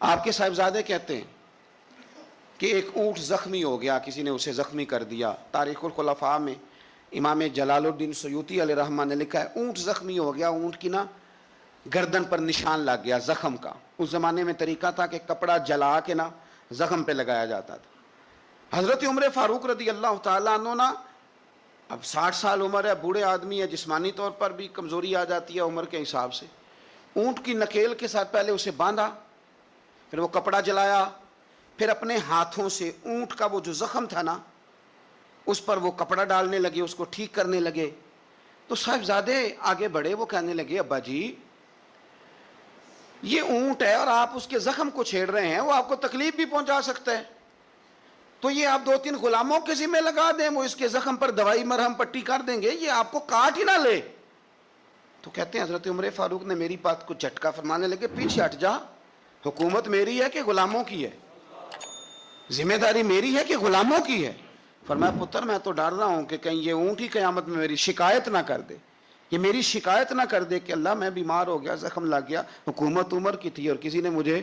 آپ کے صاحبزادے کہتے ہیں کہ ایک اونٹ زخمی ہو گیا، کسی نے اسے زخمی کر دیا۔ تاریخ الخلفاء میں امام جلال الدین سیوطی علیہ رحمہ نے لکھا ہے اونٹ زخمی ہو گیا، اونٹ کی نا گردن پر نشان لگ گیا زخم کا۔ اس زمانے میں طریقہ تھا کہ کپڑا جلا کے نا زخم پہ لگایا جاتا تھا۔ حضرت عمر فاروق رضی اللہ تعالیٰ عنہ نا، اب 60 سال عمر ہے، بوڑھے آدمی ہے، جسمانی طور پر بھی کمزوری آ جاتی ہے عمر کے حساب سے، اونٹ کی نکیل کے ساتھ پہلے اسے باندھا، پھر وہ کپڑا جلایا، پھر اپنے ہاتھوں سے اونٹ کا وہ جو زخم تھا نا اس پر وہ کپڑا ڈالنے لگے، اس کو ٹھیک کرنے لگے۔ تو صاحبزادے آگے بڑھے، وہ کہنے لگے ابا جی یہ اونٹ ہے اور آپ اس کے زخم کو چھیڑ رہے ہیں، وہ آپ کو تکلیف بھی پہنچا سکتا ہے، تو یہ آپ 2-3 غلاموں کے ذمہ لگا دیں، وہ اس کے زخم پر دوائی مرہم پٹی کر دیں گے، یہ آپ کو کاٹ ہی نہ لے۔ تو کہتے ہیں حضرت عمر فاروق نے میری بات کو جھٹکا، فرمانے لگے پیچھے ہٹ جا، حکومت میری ہے کہ غلاموں کی ہے؟ ذمہ داری میری ہے کہ غلاموں کی ہے؟ فرمایا پتر میں تو ڈر رہا ہوں کہ کہیں یہ اونٹ ہی قیامت میں میری شکایت نہ کر دے، یہ میری شکایت نہ کر دے کہ اللہ میں بیمار ہو گیا، زخم لگ گیا، حکومت عمر کی تھی اور کسی نے مجھے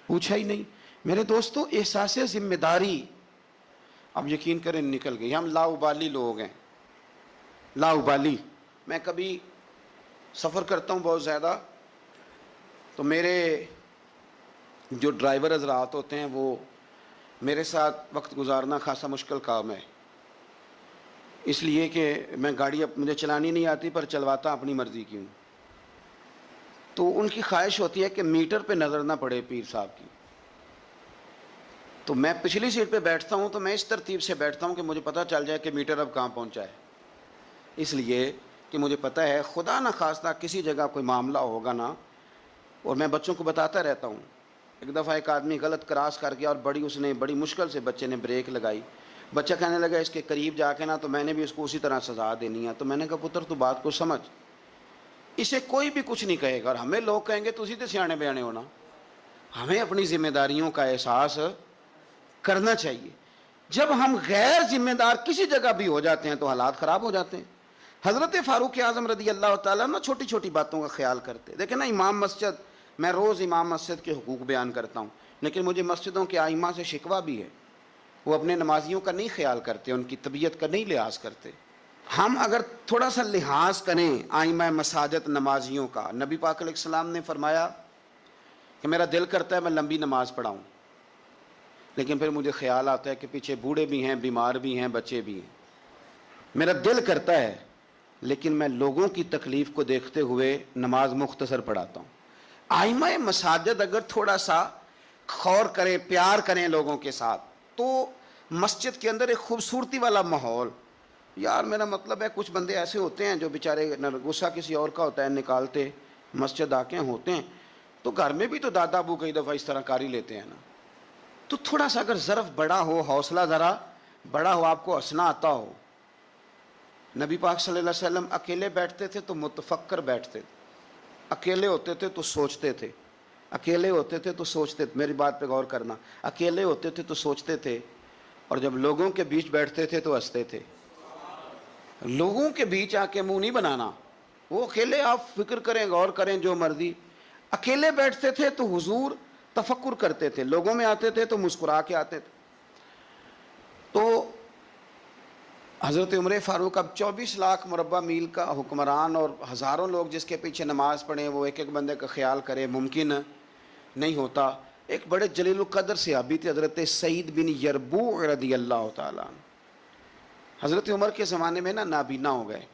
پوچھا ہی نہیں۔ میرے دوستو احساس ذمہ داری اب یقین کریں نکل گئی، ہم لاؤبالی لوگ ہیں، لاؤبالی۔ میں کبھی سفر کرتا ہوں بہت زیادہ، تو میرے جو ڈرائیور حضرات ہوتے ہیں وہ میرے ساتھ وقت گزارنا خاصا مشکل کام ہے، اس لیے کہ میں گاڑی اب مجھے چلانی نہیں آتی پر چلواتا اپنی مرضی کی ہوں، تو ان کی خواہش ہوتی ہے کہ میٹر پہ نظر نہ پڑے پیر صاحب کی، تو میں پچھلی سیٹ پہ بیٹھتا ہوں تو میں اس ترتیب سے بیٹھتا ہوں کہ مجھے پتہ چل جائے کہ میٹر اب کہاں پہنچا ہے، اس لیے کہ مجھے پتہ ہے خدا نہ خواستہ کسی جگہ کوئی معاملہ ہوگا نا، اور میں بچوں کو بتاتا رہتا ہوں۔ ایک دفعہ ایک آدمی غلط کراس کر گیا اور بڑی مشکل سے بچے نے بریک لگائی، بچہ کہنے لگا اس کے قریب جا کے نا تو میں نے بھی اس کو اسی طرح سزا دینی ہے، تو میں نے کہا پتر تو بات کو سمجھ، اسے کوئی بھی کچھ نہیں کہے گا اور ہمیں لوگ کہیں گے تسی تے سیانے بیانے ہونا۔ ہمیں اپنی ذمہ داریوں کا احساس کرنا چاہیے۔ جب ہم غیر ذمہ دار کسی جگہ بھی ہو جاتے ہیں تو حالات خراب ہو جاتے ہیں۔ حضرت فاروق اعظم رضی اللہ تعالیٰ نا چھوٹی چھوٹی باتوں کا خیال کرتے، دیکھیں نا امام مسجد، میں روز امام مسجد کے حقوق بیان کرتا ہوں، لیکن مجھے مسجدوں کے ائمہ سے شکوہ بھی ہے، وہ اپنے نمازیوں کا نہیں خیال کرتے، ان کی طبیعت کا نہیں لحاظ کرتے۔ ہم اگر تھوڑا سا لحاظ کریں ائمہ مساجد نمازیوں کا، نبی پاک علیہ السلام نے فرمایا کہ میرا دل کرتا ہے میں لمبی نماز پڑھاؤں، لیکن پھر مجھے خیال آتا ہے کہ پیچھے بوڑھے بھی ہیں، بیمار بھی ہیں، بچے بھی ہیں، میرا دل کرتا ہے لیکن میں لوگوں کی تکلیف کو دیکھتے ہوئے نماز مختصر پڑھاتا ہوں۔ ائمہ مساجد اگر تھوڑا سا غور کریں، پیار کریں لوگوں کے ساتھ، تو مسجد کے اندر ایک خوبصورتی والا ماحول، یار میرا مطلب ہے کچھ بندے ایسے ہوتے ہیں جو بیچارے غصہ کسی اور کا ہوتا ہے نکالتے مسجد آ کے ہوتے ہیں، تو گھر میں بھی تو دادا ابو کئی دفعہ اس طرح کاری لیتے ہیں نا، تو تھوڑا سا اگر ظرف بڑا ہو، حوصلہ ذرا بڑا ہو، آپ کو ہنسنا آتا ہو۔ نبی پاک صلی اللہ علیہ وسلم اکیلے بیٹھتے تھے تو متفکر بیٹھتے تھے، اکیلے ہوتے تھے تو سوچتے تھے، اکیلے ہوتے تھے تو سوچتے تھے، میری بات پہ غور کرنا، اکیلے ہوتے تھے تو سوچتے تھے، اور جب لوگوں کے بیچ بیٹھتے تھے تو ہنستے تھے۔ لوگوں کے بیچ آ کے منہ نہیں بنانا، وہ اکیلے آپ فکر کریں، غور کریں جو مرضی، اکیلے بیٹھتے تھے تو حضور تفکر کرتے تھے، لوگوں میں آتے تھے تو مسکرا کے آتے تھے۔ تو حضرت عمر فاروق اب 24 لاکھ مربع میل کا حکمران اور ہزاروں لوگ جس کے پیچھے نماز پڑھیں، وہ ایک ایک بندے کا خیال کرے، ممکن نہیں ہوتا۔ ایک بڑے جلیل القدر صحابی تھے حضرت سعید بن یربوع رضی اللہ تعالیٰ عنہ، حضرت عمر کے زمانے میں نا نابینا ہو گئے،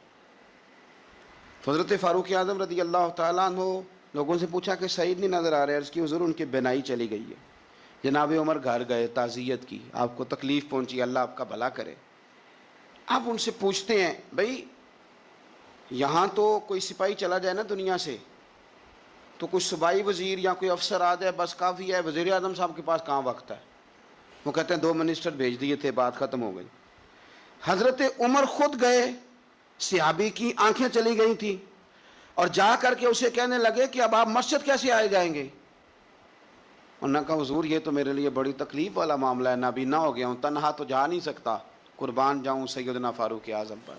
تو حضرت فاروق اعظم رضی اللہ تعالیٰ عنہ لوگوں سے پوچھا کہ سعید نہیں نظر آ رہے، عرض کی حضور ان کی بینائی چلی گئی ہے۔ جناب عمر گھر گئے، تعزیت کی، آپ کو تکلیف پہنچی، اللہ آپ کا بھلا کرے۔ آپ ان سے پوچھتے ہیں بھائی یہاں تو کوئی سپاہی چلا جائے نا دنیا سے تو کوئی صوبائی وزیر یا کوئی افسر آ جائے بس کافی ہے، وزیر اعظم صاحب کے پاس کہاں وقت ہے؟ وہ کہتے ہیں 2 منسٹر بھیج دیے تھے، بات ختم ہو گئی۔ حضرت عمر خود گئے، صحابی کی آنکھیں چلی گئی تھی، اور جا کر کے اسے کہنے لگے کہ اب آپ مسجد کیسے آئے جائیں گے؟ انہوں نے کہا حضور یہ تو میرے لیے بڑی تکلیف والا معاملہ ہے، نابینا ہو گیا ہوں، تنہا تو جا نہیں سکتا، قربان جاؤں سیدنا فاروق اعظم پر۔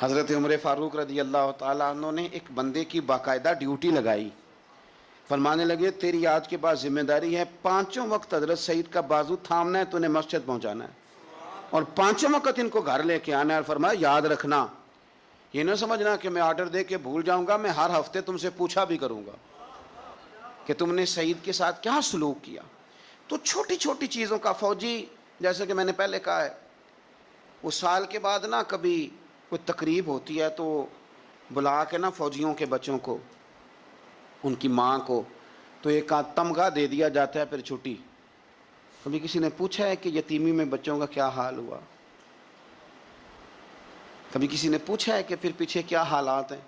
حضرت عمر فاروق رضی اللہ تعالیٰ عنہ نے ایک بندے کی باقاعدہ ڈیوٹی لگائی فرمانے لگے تیری آج کے بعد ذمہ داری ہے 5 وقت حضرت سعید کا بازو تھامنا ہے، تو انہیں مسجد پہنچانا ہے، اور 5 وقت ان کو گھر لے کے آنا ہے۔ اور فرمایا یاد رکھنا، یہ نہ سمجھنا کہ میں آرڈر دے کے بھول جاؤں گا، میں ہر ہفتے تم سے پوچھا بھی کروں گا کہ تم نے سعید کے ساتھ کیا سلوک کیا۔ تو چھوٹی چھوٹی چیزوں کا فوجی، جیسے کہ میں نے پہلے کہا ہے، وہ سال کے بعد نا کبھی کوئی تقریب ہوتی ہے تو بلا کے نا فوجیوں کے بچوں کو، ان کی ماں کو، تو ایک آدھ تمغہ دے دیا جاتا ہے پھر چھٹی۔ کبھی کسی نے پوچھا ہے کہ یتیمی میں بچوں کا کیا حال ہوا؟ کبھی کسی نے پوچھا ہے کہ پھر پیچھے کیا حالات ہیں؟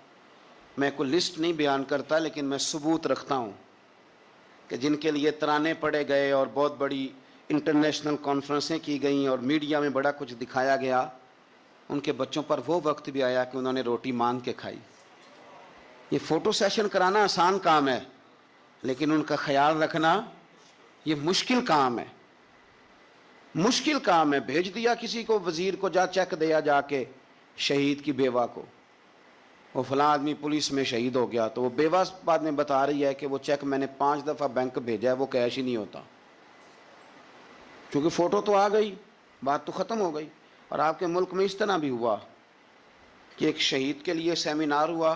میں کوئی لسٹ نہیں بیان کرتا، لیکن میں ثبوت رکھتا ہوں کہ جن کے لیے ترانے پڑے گئے اور بہت بڑی انٹرنیشنل کانفرنسیں کی گئیں اور میڈیا میں بڑا کچھ دکھایا گیا، ان کے بچوں پر وہ وقت بھی آیا کہ انہوں نے روٹی مانگ کے کھائی۔ یہ فوٹو سیشن کرانا آسان کام ہے، لیکن ان کا خیال رکھنا یہ مشکل کام ہے، مشکل کام ہے۔ بھیج دیا کسی کو، وزیر کو، جا چیک دیا جا کے شہید کی بیوہ کو، وہ فلاں آدمی پولیس میں شہید ہو گیا، تو وہ بیوہ بعد میں بتا رہی ہے کہ وہ چیک میں نے 5 دفعہ بینک بھیجا ہے، وہ کیش ہی نہیں ہوتا، کیونکہ فوٹو تو آ گئی، بات تو ختم ہو گئی۔ اور آپ کے ملک میں اس طرح بھی ہوا کہ ایک شہید کے لیے سیمینار ہوا،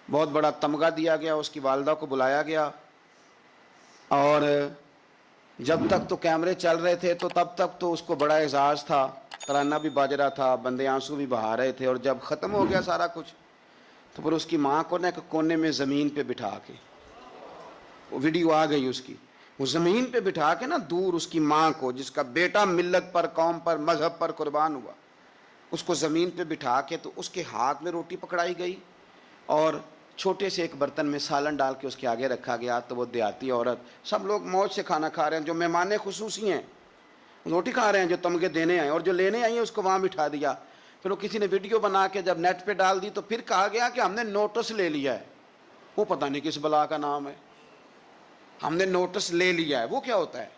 بہت بڑا تمغہ دیا گیا، اس کی والدہ کو بلایا گیا، اور جب تک تو کیمرے چل رہے تھے تو تب تک تو اس کو بڑا اعزاز تھا، ترانہ بھی باج رہا تھا، بندے آنسو بھی بہا رہے تھے، اور جب ختم ہو گیا سارا کچھ تو پھر اس کی ماں کو نا ایک کونے میں زمین پہ بٹھا کے، وہ ویڈیو آ گئی اس کی، وہ زمین پہ بٹھا کے نا دور اس کی ماں کو، جس کا بیٹا ملت پر، قوم پر، مذہب پر قربان ہوا، اس کو زمین پہ بٹھا کے تو اس کے ہاتھ میں روٹی پکڑائی گئی اور چھوٹے سے ایک برتن میں سالن ڈال کے اس کے آگے رکھا گیا۔ تو وہ دیہاتی عورت، سب لوگ موج سے کھانا کھا رہے ہیں، جو مہمان خصوصی ہیں روٹی کھا رہے ہیں، جو تمغے دینے آئے اور جو لینے آئی ہیں، اس کو وہاں بٹھا دیا۔ پھر وہ کسی نے ویڈیو بنا کے جب نیٹ پہ ڈال دی تو پھر کہا گیا کہ ہم نے نوٹس لے لیا ہے، وہ پتہ نہیں کس بلا کا نام ہے، ہم نے نوٹس لے لیا ہے۔ وہ کیا ہوتا ہے؟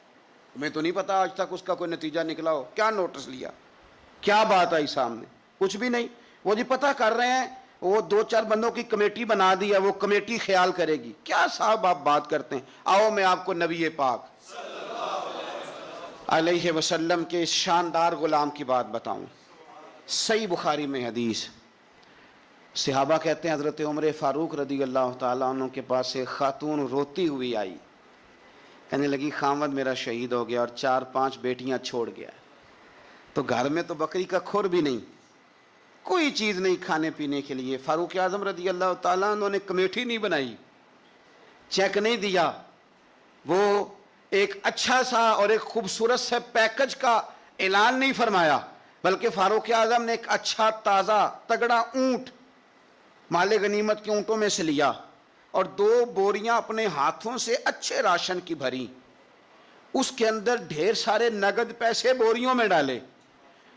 میں تو نہیں پتا آج تک اس کا کوئی نتیجہ نکلا ہو۔ کیا نوٹس لیا؟ کیا بات آئی سامنے؟ کچھ بھی نہیں۔ وہ جی پتہ کر رہے ہیں، وہ 2-4 بندوں کی کمیٹی بنا دی ہے، وہ کمیٹی خیال کرے گی۔ کیا صاحب آپ بات کرتے ہیں؟ آؤ میں آپ کو نبی پاک علیہ وسلم کے اس شاندار غلام کی بات بتاؤں۔ صحیح بخاری میں حدیث، صحابہ کہتے ہیں حضرت عمر فاروق رضی اللہ تعالیٰ عنہ کے پاس ایک خاتون روتی ہوئی آئی، کہنے لگی خامد میرا شہید ہو گیا اور 4-5 بیٹیاں چھوڑ گیا، تو گھر میں تو بکری کا کھر بھی نہیں، کوئی چیز نہیں کھانے پینے کے لیے۔ فاروق اعظم رضی اللہ تعالیٰ عنہ نے کمیٹی نہیں بنائی، چیک نہیں دیا، وہ ایک اچھا سا اور ایک خوبصورت سے پیکج کا اعلان نہیں فرمایا، بلکہ فاروق اعظم نے ایک اچھا تازہ تگڑا اونٹ مال غنیمت کے اونٹوں میں سے لیا اور 2 بوریاں اپنے ہاتھوں سے اچھے راشن کی بھری، اس کے اندر ڈھیر سارے نگد پیسے بوریوں میں ڈالے،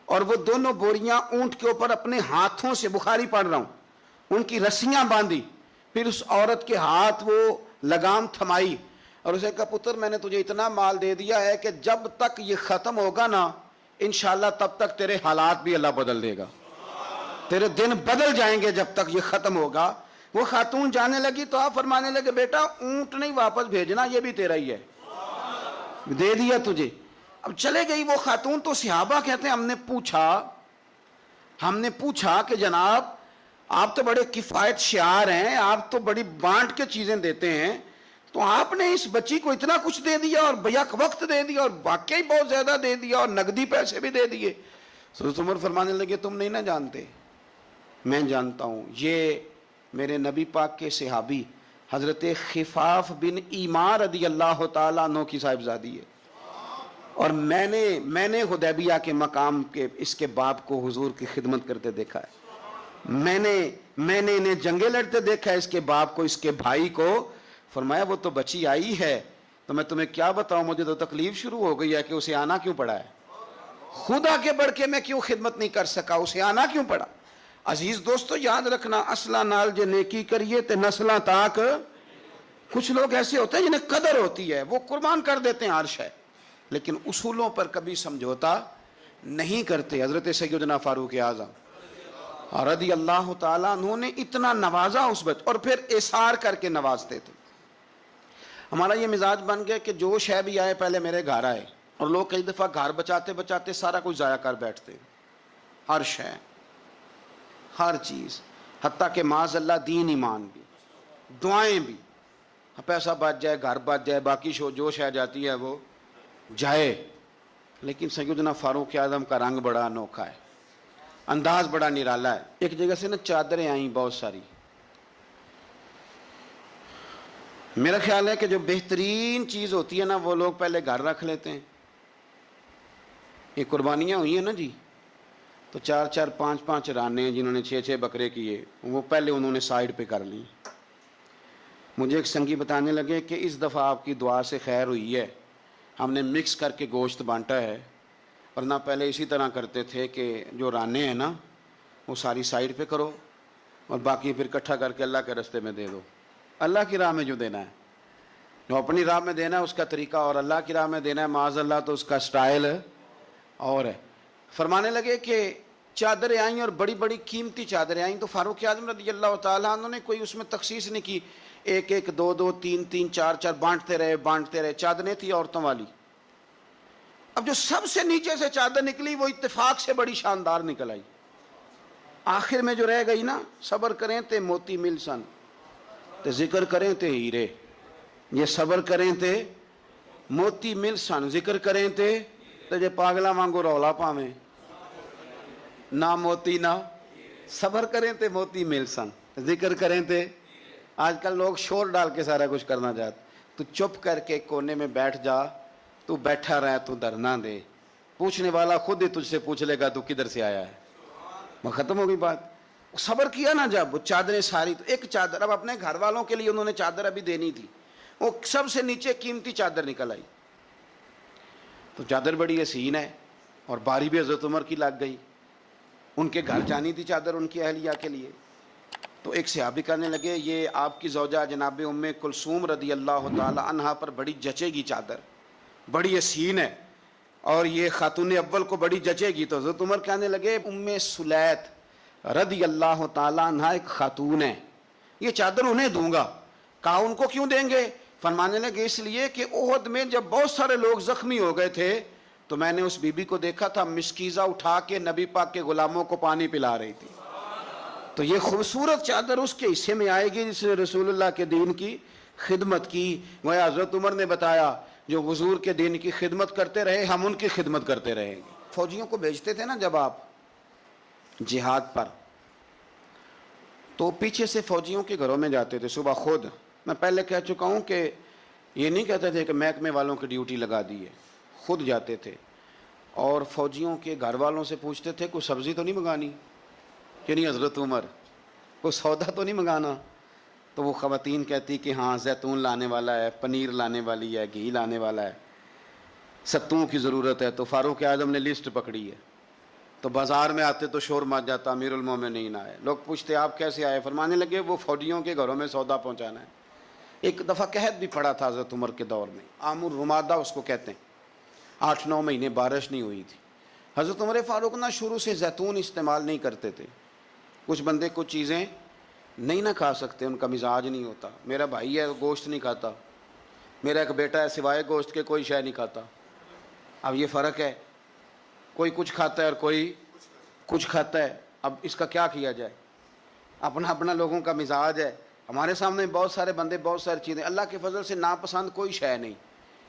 اور وہ دونوں بوریاں اونٹ کے اوپر اپنے ہاتھوں سے، بخاری پڑھ رہا ہوں، ان کی رسیاں باندھی، پھر اس عورت کے ہاتھ وہ لگام تھمائی اور اسے کہا پتر میں نے تجھے اتنا مال دے دیا ہے کہ جب تک یہ ختم ہوگا نا انشاءاللہ تب تک تیرے حالات بھی اللہ بدل دے گا، تیرے دن بدل جائیں گے جب تک یہ ختم ہوگا۔ وہ خاتون جانے لگی تو آپ فرمانے لگے بیٹا اونٹ نہیں واپس بھیجنا، یہ بھی تیرا ہی ہے، دے دیا تجھے۔ اب چلے گئی وہ خاتون، تو صحابہ کہتے ہیں ہم نے پوچھا کہ جناب آپ تو بڑے کفایت شعار ہیں، آپ تو بڑی بانٹ کے چیزیں دیتے ہیں، تو آپ نے اس بچی کو اتنا کچھ دے دیا اور بیک وقت دے دیا اور واقعی بہت زیادہ دے دیا اور نقدی پیسے بھی دے دیے۔ حضرت عمر فرمانے لگے تم نہیں نہ جانتے، میں جانتا ہوں، یہ میرے نبی پاک کے صحابی حضرت خفاف بن ایمار رضی اللہ تعالیٰ عنہ کی صاحبزادی ہے، اور میں نے حدیبیہ کے مقام کے اس کے باپ کو حضور کی خدمت کرتے دیکھا ہے، میں نے انہیں جنگیں لڑتے دیکھا ہے، اس کے باپ کو، اس کے بھائی کو۔ فرمایا وہ تو بچی آئی ہے تو میں تمہیں کیا بتاؤں، مجھے تو تکلیف شروع ہو گئی ہے کہ اسے آنا کیوں پڑا ہے، خدا کے بڑھ کے میں کیوں خدمت نہیں کر سکا، اسے آنا کیوں پڑا۔ عزیز دوستو یاد رکھنا، اصلہ نال جے نیکی کریے تے نسلاں تاک، کچھ لوگ ایسے ہوتے ہیں جنہیں قدر ہوتی ہے، وہ قربان کر دیتے ہیں ہر شے، لیکن اصولوں پر کبھی سمجھوتا نہیں کرتے۔ حضرت سیدنا فاروق اعظم رضی اللہ تعالیٰ عنہ نے اتنا نوازا اس بچے، اور پھر اثار کر کے نوازتے تھے۔ ہمارا یہ مزاج بن گیا کہ جو شے بھی آئے پہلے میرے گھر آئے، اور لوگ کئی دفعہ گھر بچاتے بچاتے سارا کچھ ضائع کر بیٹھتے، ہر شے، ہر چیز، حتیٰ کہ معاذ اللہ دین ایمان بھی، دعائیں بھی، پیسہ بچ جائے، گھر بچ جائے، باقی جو شے جاتی ہے وہ جائے۔ لیکن سیدنا فاروق اعظم کا رنگ بڑا انوکھا ہے، انداز بڑا نرالا ہے۔ ایک جگہ سے نا چادریں آئیں بہت ساری، میرا خیال ہے کہ جو بہترین چیز ہوتی ہے نا وہ لوگ پہلے گھر رکھ لیتے ہیں۔ یہ قربانیاں ہوئی ہیں نا جی، تو 4 5 رانے جنہوں نے 6 بکرے کیے، وہ پہلے انہوں نے سائیڈ پہ کر لی۔ مجھے ایک سنگی بتانے لگے کہ اس دفعہ آپ کی دعا سے خیر ہوئی ہے، ہم نے مکس کر کے گوشت بانٹا ہے، ورنہ پہلے اسی طرح کرتے تھے کہ جو رانے ہیں نا وہ ساری سائیڈ پہ کرو اور باقی پھر اکٹھا کر کے اللہ کے راستے میں دے دو۔ اللہ کی راہ میں جو دینا ہے، جو اپنی راہ میں دینا ہے اس کا طریقہ، اور اللہ کی راہ میں دینا ہے معاذ اللہ تو اس کا سٹائل اور ہے۔ فرمانے لگے کہ چادریں آئیں اور بڑی بڑی قیمتی چادریں آئیں، تو فاروق اعظم رضی اللہ تعالیٰ عنہ نے کوئی اس میں تخصیص نہیں کی، 1 2 2 3 3 4 4 بانٹتے رہے۔ چادریں تھی عورتوں والی۔ اب جو سب سے نیچے سے چادر نکلی وہ اتفاق سے بڑی شاندار نکل آئی، آخر میں جو رہ گئی نا، صبر کریں تے موتی مل سن تے ذکر کریں تے ہیرے، یہ صبر کریں تے موتی مل سن، ذکر کریں تے جے پاگلا وانگو رولا پاویں، نہ موتی نہ صبر کریں تے موتی مل سن، ذکر کریں تے۔ آج کل لوگ شور ڈال کے سارا کچھ کرنا چاہتے، تو چپ کر کے کونے میں بیٹھ جا، تو بیٹھا رہ، تو ڈرنا دے، پوچھنے والا خود ہی تجھ سے پوچھ لے گا تو کدھر سے آیا ہے، وہ ختم ہو گئی بات۔ صبر کیا نا جب، وہ چادریں ساری، تو ایک چادر اب اپنے گھر والوں کے لیے انہوں نے چادر ابھی دینی تھی، وہ سب سے نیچے قیمتی چادر نکل آئی، تو چادر بڑی حسین ہے اور باری بھی حضرت عمر کی لگ گئی، ان کے گھر جانی تھی چادر ان کی اہلیہ کے لیے۔ تو ایک صحابی کہنے لگے یہ آپ کی زوجہ جناب ام کلثوم رضی اللہ تعالی عنہا پر بڑی جچے گی چادر، بڑی حسین ہے، اور یہ خاتون اول کو بڑی جچے گی۔ تو حضرت عمر کہنے لگے ام سلیت رضی اللہ تعالی عنہا ایک خاتون ہے، یہ چادر انہیں دوں گا۔ کہا ان کو کیوں دیں گے؟ فرمانے لگے اس لیے کہ احد میں جب بہت سارے لوگ زخمی ہو گئے تھے تو میں نے اس بی بی کو دیکھا تھا مسکیزہ اٹھا کے نبی پاک کے غلاموں کو پانی پلا رہی تھی، تو یہ خوبصورت چادر اس کے حصے میں آئے گی جس نے رسول اللہ کے دین کی خدمت کی۔ وہ حضرت عمر نے بتایا جو حضور کے دین کی خدمت کرتے رہے ہم ان کی خدمت کرتے رہیں گے۔ فوجیوں کو بھیجتے تھے نا جب آپ جہاد پر، تو پیچھے سے فوجیوں کے گھروں میں جاتے تھے صبح خود۔ میں پہلے کہہ چکا ہوں کہ یہ نہیں کہتے تھے کہ محکمے والوں کی ڈیوٹی لگا دی ہے، خود جاتے تھے اور فوجیوں کے گھر والوں سے پوچھتے تھے کوئی سبزی تو نہیں منگانی، کہ نہیں حضرت عمر کوئی سودا تو نہیں منگانا؟ تو وہ خواتین کہتی کہ ہاں زیتون لانے والا ہے، پنیر لانے والی ہے، گھی لانے والا ہے، ستوں کی ضرورت ہے۔ تو فاروق اعظم نے لسٹ پکڑی ہے، تو بازار میں آتے تو شور مچ جاتا، امیر المومنین آئے، لوگ پوچھتے آپ کیسے آئے؟ فرمانے لگے وہ فوجیوں کے گھروں میں سودا پہنچانا ہے۔ ایک دفعہ قحط بھی پڑا تھا حضرت عمر کے دور میں، عام الرمادہ اس کو کہتے ہیں، 8 9 مہینے بارش نہیں ہوئی تھی۔ حضرت عمر فاروق نہ شروع سے زیتون استعمال نہیں کرتے تھے، کچھ بندے کچھ چیزیں نہیں نہ کھا سکتے، ان کا مزاج نہیں ہوتا۔ میرا بھائی ہے گوشت نہیں کھاتا، میرا ایک بیٹا ہے سوائے گوشت کے کوئی شے نہیں کھاتا۔ اب یہ فرق ہے، کوئی کچھ کھاتا ہے اور کوئی کچھ کھاتا ہے، اب اس کا کیا کیا جائے؟ اپنا اپنا لوگوں کا مزاج ہے۔ ہمارے سامنے بہت سارے بندے بہت ساری چیزیں، اللہ کے فضل سے ناپسند کوئی شے نہیں،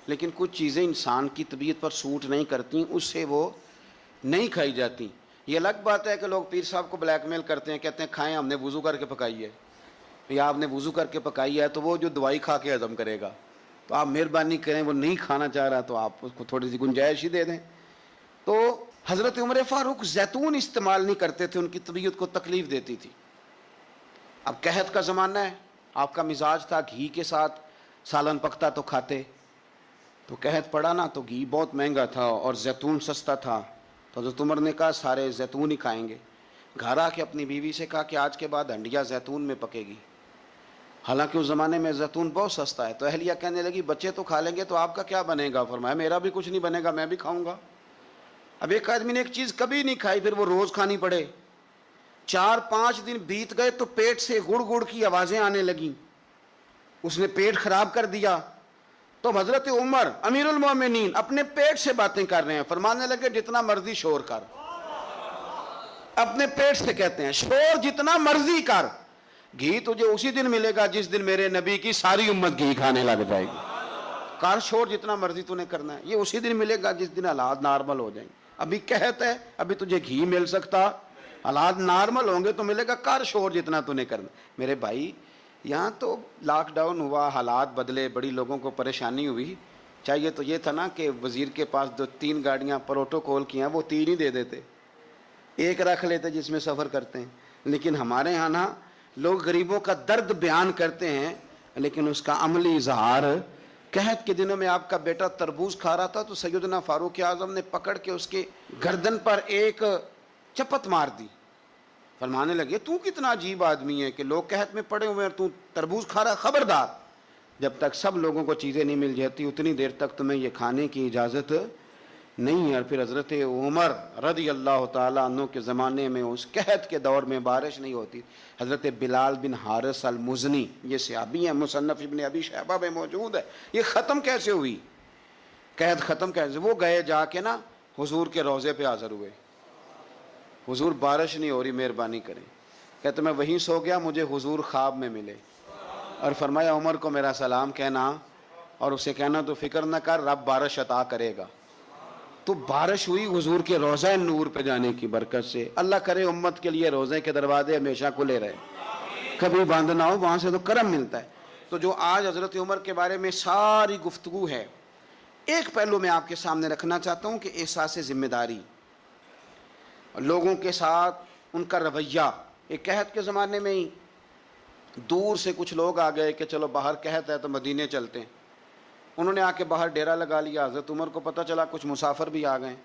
لیکن کچھ چیزیں انسان کی طبیعت پر سوٹ نہیں کرتی، اس سے وہ نہیں کھائی جاتی۔ یہ الگ بات ہے کہ لوگ پیر صاحب کو بلیک میل کرتے ہیں، کہتے ہیں کھائیں، ہم نے وضو کر کے پکائی ہے، یا آپ نے وضو کر کے پکائی ہے تو وہ جو دوائی کھا کے ہضم کرے گا، تو آپ مہربانی کریں، وہ نہیں کھانا چاہ رہا تو آپ اس کو تھوڑی سی گنجائش ہی دے دیں۔ تو حضرت عمر فاروق زیتون استعمال نہیں کرتے تھے، ان کی طبیعت کو تکلیف دیتی تھی۔ اب قحط کا زمانہ ہے، آپ کا مزاج تھا گھی کے ساتھ سالن پکتا تو کھاتے، تو قحط پڑا نا تو گھی بہت مہنگا تھا اور زیتون سستا تھا، تو حضرت عمر نے کہا سارے زیتون ہی کھائیں گے۔ گھر آ کے اپنی بیوی سے کہا کہ آج کے بعد ہنڈیا زیتون میں پکے گی، حالانکہ اس زمانے میں زیتون بہت سستا ہے۔ تو اہلیہ کہنے لگی بچے تو کھا لیں گے تو آپ کا کیا بنے گا؟ فرمایا میرا بھی کچھ نہیں بنے گا، میں بھی کھاؤں گا۔ اب ایک آدمی نے ایک چیز کبھی نہیں کھائی، پھر وہ روز کھانی پڑے، 4 5 دن بیت گئے تو پیٹ سے گڑ گڑ کی آوازیں آنے لگیں، اس نے پیٹ خراب کر دیا، تو حضرت عمر امیر المومنین اپنے پیٹ سے باتیں کر رہے ہیں، فرمانے لگے جتنا مرضی شور کر، اپنے پیٹ سے کہتے ہیں شور جتنا مرضی کر، گھی تجھے اسی دن ملے گا جس دن میرے نبی کی ساری امت گھی کھانے لگ جائے گی۔ کار شور جتنا مرضی تو نے کرنا ہے، یہ اسی دن ملے گا جس دن حالات نارمل ہو جائیں گے۔ ابھی کہتا ہے ابھی تجھے گھی مل سکتا، حالات نارمل ہوں گے تو ملے گا، کار شور جتنا تو نے کرنا۔ میرے بھائی یہاں تو لاک ڈاؤن ہوا، حالات بدلے، بڑی لوگوں کو پریشانی ہوئی، چاہیے تو یہ تھا نا کہ وزیر کے پاس جو 3 گاڑیاں پروٹوکول کی ہیں وہ 3 ہی دے دیتے، ایک رکھ لیتے جس میں سفر کرتے ہیں۔ لیکن ہمارے یہاں نا لوگ غریبوں کا درد بیان کرتے ہیں لیکن اس کا عملی اظہار، قحط کے دنوں میں آپ کا بیٹا تربوز کھا رہا تھا تو سیدنا فاروق اعظم نے پکڑ کے اس کے گردن پر ایک چپت مار دی، فرمانے لگے تو کتنا عجیب آدمی ہے کہ لوگ قحط میں پڑے ہوئے ہیں تو تربوز کھا رہا، خبردار جب تک سب لوگوں کو چیزیں نہیں مل جاتی اتنی دیر تک تمہیں یہ کھانے کی اجازت نہیں ہے۔ اور پھر حضرت عمر رضی اللہ تعالیٰ عنہ کے زمانے میں اس قحط کے دور میں بارش نہیں ہوتی، حضرت بلال بن حارث المزنی، یہ صحابی ہیں، مصنف ابن ابی شیبہ میں موجود ہے، یہ ختم کیسے ہوئی قحط، ختم کیسے؟ وہ گئے جا کے نا حضور کے روضے پہ حاضر ہوئے، حضور بارش نہیں ہو رہی مہربانی کریں، کہتے میں وہیں سو گیا، مجھے حضور خواب میں ملے اور فرمایا عمر کو میرا سلام کہنا اور اسے کہنا تو فکر نہ کر رب بارش عطا کرے گا۔ تو بارش ہوئی حضور کے روضہ نور پہ جانے کی برکت سے۔ اللہ کرے امت کے لیے روضے کے دروازے ہمیشہ کھلے رہے، کبھی بند نہ ہو، وہاں سے تو کرم ملتا ہے۔ تو جو آج حضرت عمر کے بارے میں ساری گفتگو ہے، ایک پہلو میں آپ کے سامنے رکھنا چاہتا ہوں کہ احساس ذمہ داری، لوگوں کے ساتھ ان کا رویہ۔ ایک قحط کے زمانے میں ہی دور سے کچھ لوگ آ گئے کہ چلو باہر قحط ہے تو مدینے چلتے ہیں، انہوں نے آ کے باہر ڈیرا لگا لیا، حضرت عمر کو پتہ چلا کچھ مسافر بھی آ گئے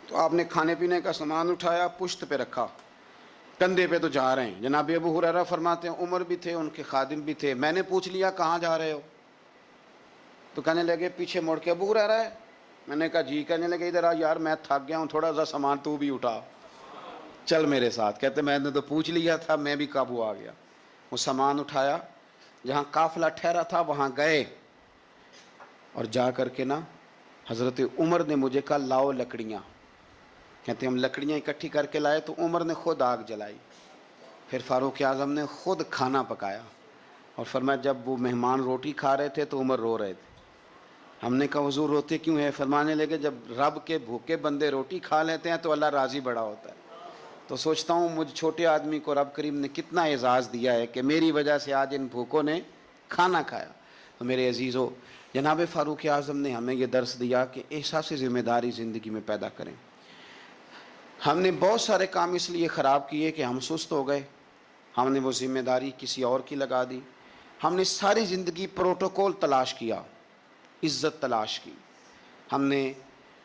تو آپ نے کھانے پینے کا سامان اٹھایا، پشت پہ رکھا، کندھے پہ تو جا رہے ہیں۔ جناب ابو ہریرہ فرماتے ہیں عمر بھی تھے، ان کے خادم بھی تھے، میں نے پوچھ لیا کہاں جا رہے ہو تو کہنے لگے پیچھے مڑ کے ابو ہریرہ ہے، میں نے کہا جی، کہنے لگے ادھر آ یار میں تھک گیا ہوں، تھوڑا سا سامان تو بھی اٹھا، چل میرے ساتھ۔ کہتے میں نے تو پوچھ لیا تھا، میں بھی قابو آ گیا، وہ سامان اٹھایا، جہاں قافلہ ٹھہرا تھا وہاں گئے اور جا کر کے نا حضرت عمر نے مجھے کہا لاؤ لکڑیاں، کہتے ہم لکڑیاں اکٹھی کر کے لائے تو عمر نے خود آگ جلائی، پھر فاروق اعظم نے خود کھانا پکایا اور فرمایا جب وہ مہمان روٹی کھا رہے تھے تو عمر رو رہے تھے۔ ہم نے کہا حضور روتے کیوں ہیں؟ فرمانے لگے جب رب کے بھوکے بندے روٹی کھا لیتے ہیں تو اللہ راضی بڑا ہوتا ہے۔ تو سوچتا ہوں مجھ چھوٹے آدمی کو رب کریم نے کتنا اعزاز دیا ہے کہ میری وجہ سے آج ان بھوکوں نے کھانا کھایا۔ تو میرے عزیزو، جناب فاروق اعظم نے ہمیں یہ درس دیا کہ احساس ذمہ داری زندگی میں پیدا کریں۔ ہم نے بہت سارے کام اس لیے خراب کیے کہ ہم سست ہو گئے، ہم نے وہ ذمہ داری کسی اور کی لگا دی، ہم نے ساری زندگی پروٹوکول تلاش کیا، عزت تلاش کی، ہم نے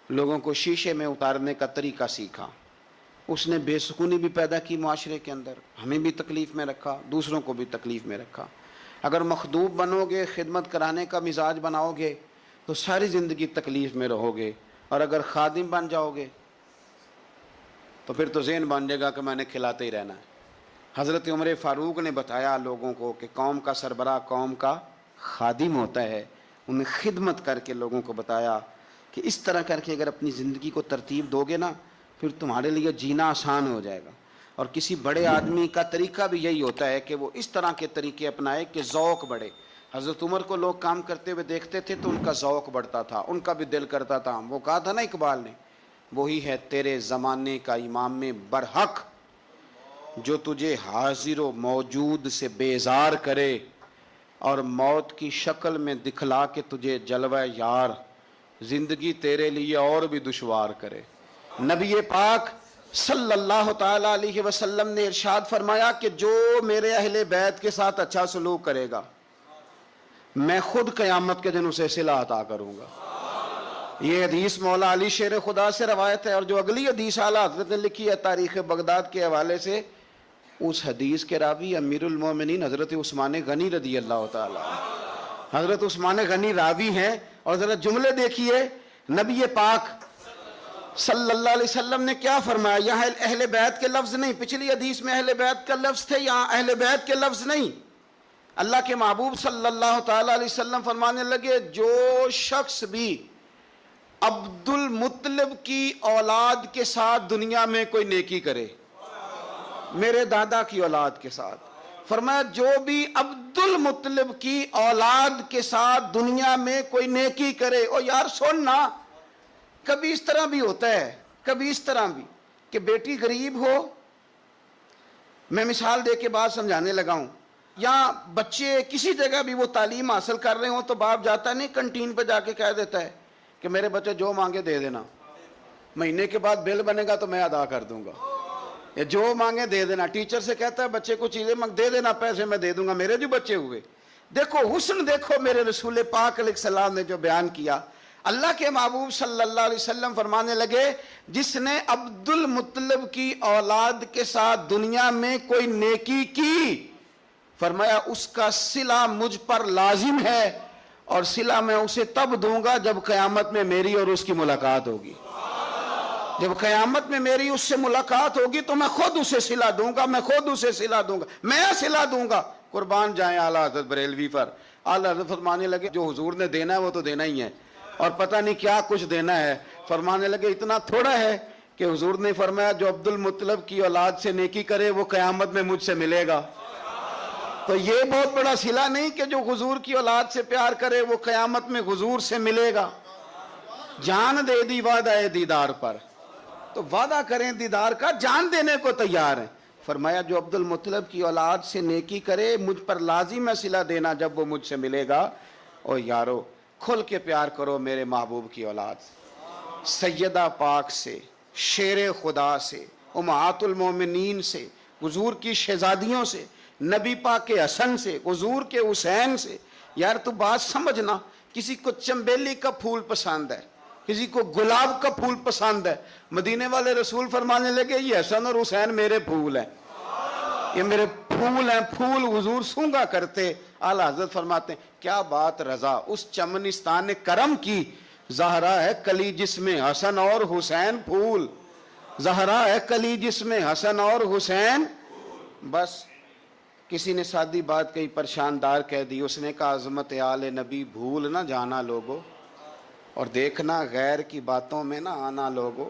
لوگوں کو شیشے میں اتارنے کا طریقہ سیکھا، اس نے بے سکونی بھی پیدا کی معاشرے کے اندر، ہمیں بھی تکلیف میں رکھا، دوسروں کو بھی تکلیف میں رکھا۔ اگر مخدوم بنو گے، خدمت کرانے کا مزاج بناؤ گے تو ساری زندگی تکلیف میں رہو گے، اور اگر خادم بن جاؤ گے تو پھر تو ذہن بن جائے گا کہ میں نے کھلاتے ہی رہنا ہے۔ حضرت عمر فاروق نے بتایا لوگوں کو کہ قوم کا سربراہ قوم کا خادم ہوتا ہے، انہیں خدمت کر کے لوگوں کو بتایا کہ اس طرح کر کے اگر اپنی زندگی کو ترتیب دو گے نا پھر تمہارے لیے جینا آسان ہو جائے گا۔ اور کسی بڑے آدمی کا طریقہ بھی یہی ہوتا ہے کہ وہ اس طرح کے طریقے اپنائے کہ ذوق بڑھے۔ حضرت عمر کو لوگ کام کرتے ہوئے دیکھتے تھے تو ان کا ذوق بڑھتا تھا، ان کا بھی دل کرتا تھا۔ وہ کہا تھا نا اقبال نے، وہی ہے تیرے زمانے کا امام برحق جو تجھے حاضر و موجود سے بیزار کرے اور موت کی شکل میں دکھلا کے تجھے جلوہ یار زندگی تیرے لیے اور بھی دشوار کرے۔ نبی پاک صلی اللہ تعالی علیہ وسلم نے ارشاد فرمایا کہ جو میرے اہل بیت کے ساتھ اچھا سلوک کرے گا میں خود قیامت کے دن اسے صلہ عطا کروں گا۔ یہ حدیث مولا علی شیر خدا سے روایت ہے، اور جو اگلی حدیث اعلیٰ حضرت نے لکھی ہے تاریخ بغداد کے حوالے سے، اس حدیث کے راوی امیر المومنین حضرت عثمان غنی رضی اللہ تعالی، حضرت عثمان غنی راوی ہیں۔ اور ذرا جملے دیکھیے، نبی پاک صلی اللہ علیہ وسلم نے کیا فرمایا؟ یہاں اہل بیت کے لفظ نہیں، پچھلی حدیث میں اہل بیت کا لفظ تھے، یہاں اہل بیت کے لفظ نہیں۔ اللہ کے محبوب صلی اللہ تعالی علیہ وسلم فرمانے لگے جو شخص بھی عبد المطلب کی اولاد کے ساتھ دنیا میں کوئی نیکی کرے، میرے دادا کی اولاد کے ساتھ، فرمایا جو بھی عبد المطلب کی اولاد کے ساتھ دنیا میں کوئی نیکی کرے. او یار سننا، کبھی اس طرح بھی ہوتا ہے، کبھی اس طرح بھی کہ بیٹی غریب ہو، میں مثال دے کے بات سمجھانے لگا ہوں، یا بچے کسی جگہ بھی وہ تعلیم حاصل کر رہے ہوں تو باپ جاتا نہیں کنٹین پہ جا کے کہہ دیتا ہے کہ میرے بچے جو مانگے دے دینا، مہینے کے بعد بل بنے گا تو میں ادا کر دوں گا، یا جو مانگے دے دینا. ٹیچر سے کہتا ہے بچے کو چیزیں مانگ دے دینا، پیسے میں دے دوں گا، میرے جو بچے ہوئے. دیکھو حسن، دیکھو میرے رسول پاک علیہ السلام نے جو بیان کیا. اللہ کے محبوب صلی اللہ علیہ وسلم فرمانے لگے جس نے عبد المطلب کی اولاد کے ساتھ دنیا میں کوئی نیکی کی، فرمایا اس کا صلہ مجھ پر لازم ہے، اور صلہ میں اسے تب دوں گا جب قیامت میں میری اور اس کی ملاقات ہوگی. جب قیامت میں میری اس سے ملاقات ہوگی تو میں خود اسے صلہ دوں گا، میں خود اسے صلہ دوں گا، میں صلہ دوں گا. قربان جائیں اعلیٰ حضرت بریلوی پر. اعلیٰ حضرت فرمانے لگے جو حضور نے دینا ہے وہ تو دینا ہی ہے، اور پتہ نہیں کیا کچھ دینا ہے. فرمانے لگے اتنا تھوڑا ہے کہ حضور نے فرمایا جو عبد المطلب کی اولاد سے نیکی کرے وہ قیامت میں مجھ سے ملے گا. تو یہ بہت بڑا صلہ نہیں کہ جو حضور کی اولاد سے پیار کرے وہ قیامت میں حضور سے ملے گا. جان دے دی وعدہ دیدار پر، تو وعدہ کریں دیدار کا، جان دینے کو تیار ہیں. فرمایا جو عبد المطلب کی اولاد سے نیکی کرے مجھ پر لازم ہے صلہ دینا جب وہ مجھ سے ملے گا. اور یارو کھل کے پیار کرو میرے محبوب کی اولاد، سیدہ پاک سے، شیر خدا سے، امہات المومنین سے، حضور کی شہزادیوں سے، نبی پاک کے حسن سے، حضور کے حسین سے. یار تو بات سمجھنا، کسی کو چنبیلی کا پھول پسند ہے، کسی کو گلاب کا پھول پسند ہے. مدینے والے رسول فرمانے لگے یہ حسن اور حسین میرے پھول ہیں، یہ میرے پھول ہیں، پھول حضور سونگا کرتے. اعلیٰ حضرت فرماتے ہیں کیا بات رضا اس چمنستان نے کرم کی، زہرا ہے کلی جس میں حسن اور حسین پھول، زہرا ہے کلی جس میں حسن اور حسین. بس کسی نے سادی بات کہی، پریشاندار کہہ دی، اس نے کہا عظمت آل نبی بھول نہ جانا لوگو، اور دیکھنا غیر کی باتوں میں نہ آنا لوگو.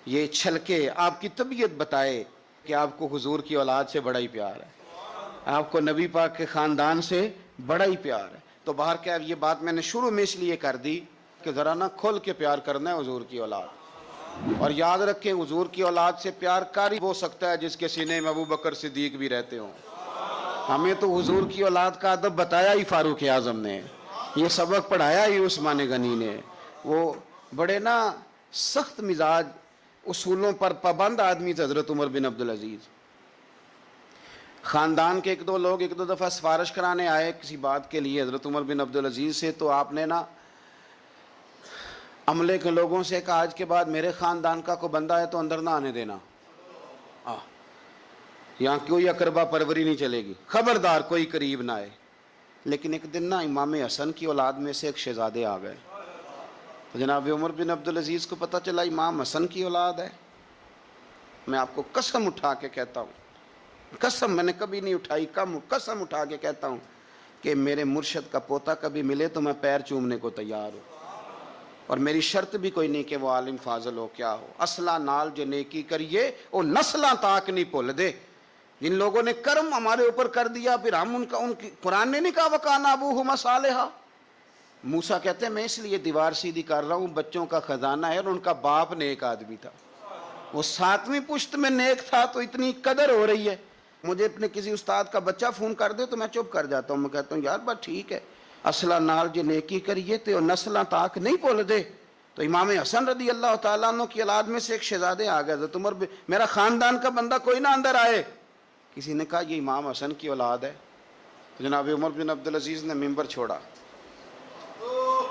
یہ چھلکے آپ کی طبیعت بتائے کہ آپ کو حضور کی اولاد سے بڑا ہی پیار ہے، آپ کو نبی پاک کے خاندان سے بڑا ہی پیار ہے. تو باہر کیا یہ بات میں نے شروع میں اس لیے کر دی کہ ذرا نہ کھل کے پیار کرنا ہے حضور کی اولاد. اور یاد رکھیں حضور کی اولاد سے پیار کاری ہو سکتا ہے جس کے سینے میں ابو بکر صدیق بھی رہتے ہوں. ہمیں تو حضور کی اولاد کا ادب بتایا ہی فاروق اعظم نے، یہ سبق پڑھایا ہی عثمان غنی نے. وہ بڑے نا سخت مزاج، اصولوں پر پابند آدمی تھے حضرت عمر بن عبدالعزیز. خاندان کے ایک دو لوگ ایک دو دفعہ سفارش کرانے آئے کسی بات کے لیے حضرت عمر بن عبدالعزیز سے، تو آپ نے نا عملے کے لوگوں سے کہا آج کے بعد میرے خاندان کا کوئی بندہ ہے تو اندر نہ آنے دینا، یہاں کوئی اقربا پروری نہیں چلے گی، خبردار کوئی قریب نہ آئے. لیکن ایک دن نا امام حسن کی اولاد میں سے ایک شہزادے آ گئے. جناب عمر بن عبدالعزیز کو پتہ چلا امام حسن کی اولاد ہے. میں آپ کو قسم اٹھا کے کہتا ہوں، قسم میں نے کبھی نہیں اٹھائی، قسم اٹھا کے کہتا ہوں کہ میرے مرشد کا پوتا کبھی ملے تو میں پیر چومنے کو تیار ہوں، اور میری شرط بھی کوئی نہیں کہ وہ عالم فاضل ہو کیا ہو. اصلہ نال جو نیکی کریے وہ نسلاں تاک نہیں بھول دے. جن لوگوں نے کرم ہمارے اوپر کر دیا پھر ہم ان کی قرآن نے نہیں کہا وَقَانَ أَبُوهُمَا صَالِحًا. موسیٰ کہتے ہیں میں اس لیے دیوار سیدھی کر رہا ہوں، بچوں کا خزانہ ہے، اور ان کا باپ نیک آدمی تھا، وہ 7ویں پشت میں نیک تھا، تو اتنی قدر ہو رہی ہے. مجھے اپنے کسی استاد کا بچہ فون کر دے تو میں چپ کر جاتا ہوں، میں کہتا ہوں یار بات ٹھیک ہے، اصلہ نال جو نیکی کریے تو نسلاں تاک نہیں بھول دے. تو امام حسن رضی اللہ تعالیٰ عنہ کی اولاد میں سے ایک شہزادے آ گئے، حضرت عمر میرا خاندان کا بندہ کوئی نہ اندر آئے. کسی نے کہا یہ امام حسن کی اولاد ہے. تو جناب عمر بن عبدالعزیز نے ممبر چھوڑا،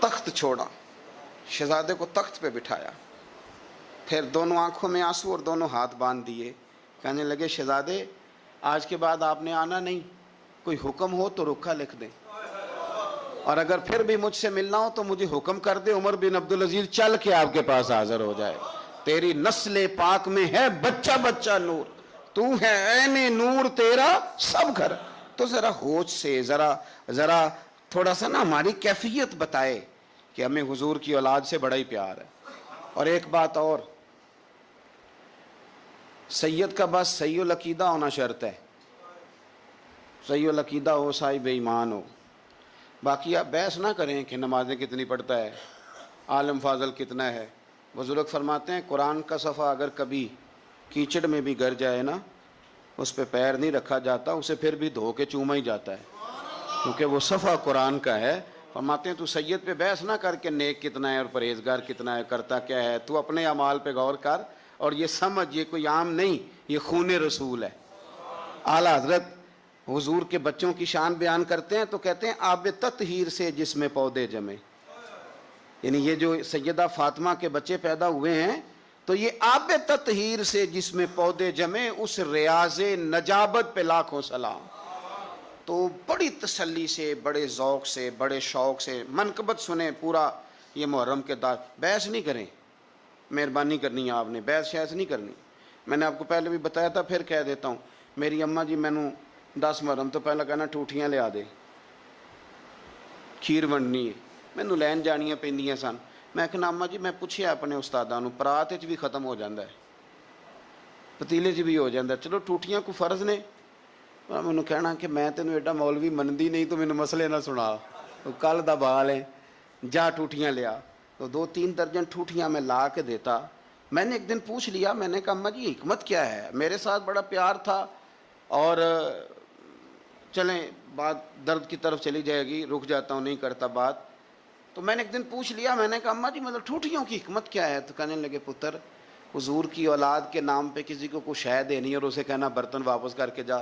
تخت چھوڑا، شہزادے کو تخت پہ بٹھایا، پھر دونوں آنکھوں میں آنسو اور دونوں ہاتھ باندھ دیے. کہنے لگے شہزادے آج کے بعد آپ نے آنا نہیں، کوئی حکم ہو تو رکھا لکھ دیں، اور اگر پھر بھی مجھ سے ملنا ہو تو مجھے حکم کر دے، عمر بن عبدالعزیز چل کے آپ کے پاس حاضر ہو جائے. تیری نسل پاک میں ہے بچہ بچہ نور، تو ہے عین نور تیرا سب گھر، تو ذرا ہوش سے ذرا تھوڑا سا نا ہماری کیفیت بتائے کہ ہمیں حضور کی اولاد سے بڑا ہی پیار ہے. اور ایک بات اور، سید کا بس صحیح العقیدہ ہونا شرط ہے. صحیح العقیدہ ہو، صاحب ایمان ہو. باقی آپ بحث نہ کریں کہ نمازیں کتنی پڑھتا ہے، عالم فاضل کتنا ہے. بزرگ فرماتے ہیں قرآن کا صفحہ اگر کبھی کیچڑ میں بھی گر جائے نا، اس پہ پیر نہیں رکھا جاتا، اسے پھر بھی دھو کے چوما ہی جاتا ہے، کیونکہ وہ صفحہ قرآن کا ہے. فرماتے ہیں تو سید پہ بحث نہ کر کے نیک کتنا ہے اور پرہیزگار کتنا ہے، کرتا کیا ہے، تو اپنے اعمال پہ غور کر اور یہ سمجھ یہ کوئی عام نہیں، یہ خون رسول ہے. اعلیٰ حضرت حضور کے بچوں کی شان بیان کرتے ہیں تو کہتے ہیں آب تطہیر سے جس میں پودے جمے. یعنی یہ جو سیدہ فاطمہ کے بچے پیدا ہوئے ہیں تو یہ آب تطہیر سے جس میں پودے جمے، اس ریاض نجابت پہ لاکھوں سلام. تو بڑی تسلی سے، بڑے ذوق سے، بڑے شوق سے منقبت سنیں پورا یہ محرم کے دار. بحث نہیں کریں، مہربانی کرنی ہے آپ نے، بحث شحث نہیں کرنی. میں نے آپ کو پہلے بھی بتایا تھا، پھر کہہ دیتا ہوں. میری اماں جی مینوں 10 محرم تو پہلا کہنا ٹوٹیاں لیا دے، کھیر ونڈنی ہے. مینوں لین جانیاں پیندیاں سن. میں کہنا اماں جی میں پوچھیا اپنے استاداں نوں، پرات وچ بھی ختم ہو جاندا ہے، پتیلے 'چ بھی ہو جاندا ہے، چلو ٹوٹیاں کو فرض نے. مینوں کہنا کہ میں تینوں ایڈا مولوی منندی نہیں تو مینوں مسئلے نہ سنا، کل دا بال ہے، جا ٹوٹیاں لیا. تو 2-3 درجن ٹوٹیاں میں لا کے دیتا. میں نے ایک دن پوچھ لیا، میں نے کہا اماں جی حکمت کیا ہے؟ میرے ساتھ بڑا پیار تھا اور چلیں بات درد کی طرف چلی جائے گی، رک جاتا ہوں، نہیں کرتا بات. تو میں نے ایک دن پوچھ لیا، میں نے کہا اماں جی مطلب ٹوٹیوں کی حکمت کیا ہے؟ تو کہنے لگے پتر، حضور کی اولاد کے نام پہ کسی کو کچھ شے دینی اور اسے کہنا برتن واپس کر کے جا.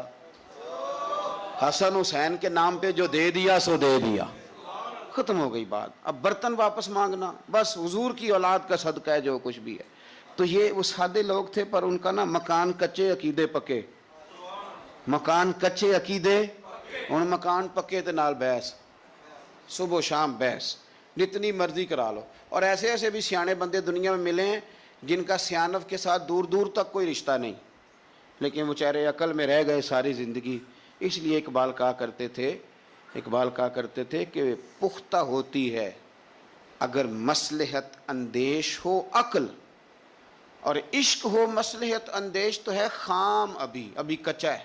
حسن حسین کے نام پہ جو دے دیا سو دے دیا، ختم ہو گئی بات. اب برتن واپس مانگنا، بس حضور کی اولاد کا صدقہ ہے جو کچھ بھی ہے. تو یہ وہ سادے لوگ تھے، پر ان کا نا مکان کچے عقیدے پکے. مکان کچے عقیدے، ان مکان پکے تے نال بحث، صبح و شام بحث، جتنی مرضی کرا لو. اور ایسے ایسے بھی سیانے بندے دنیا میں ملے ہیں جن کا سیانف کے ساتھ دور دور تک کوئی رشتہ نہیں، لیکن وہ چہرے عقل میں رہ گئے ساری زندگی. اس لیے اقبال کہا کرتے تھے کہ پختہ ہوتی ہے اگر مصلحت اندیش ہو عقل، اور عشق ہو مصلحت اندیش تو ہے خام، ابھی کچا ہے.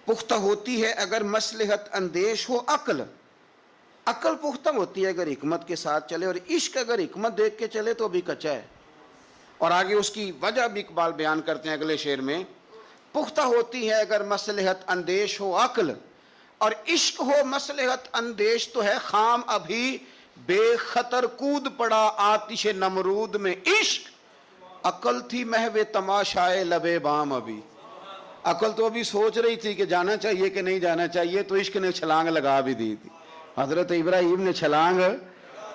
پختہ ہوتی ہے اگر مصلحت اندیش ہو عقل، عقل پختہ ہوتی ہے اگر حکمت کے ساتھ چلے، اور عشق اگر حکمت دیکھ کے چلے تو ابھی کچا ہے. اور آگے اس کی وجہ بھی اقبال بیان کرتے ہیں اگلے شعر میں، پختہ ہوتی ہے اگر مصلحت اندیش ہو عقل، اور عشق ہو مصلحت اندیش تو ہے خام ابھی. بے خطر کود پڑا آتش نمرود میں عشق، عقل تھی محو تماشائے لبے بام ابھی. عقل تو ابھی سوچ رہی تھی کہ جانا چاہیے کہ نہیں جانا چاہیے، تو عشق نے چھلانگ لگا بھی دی تھی. حضرت ابراہیم نے چھلانگ،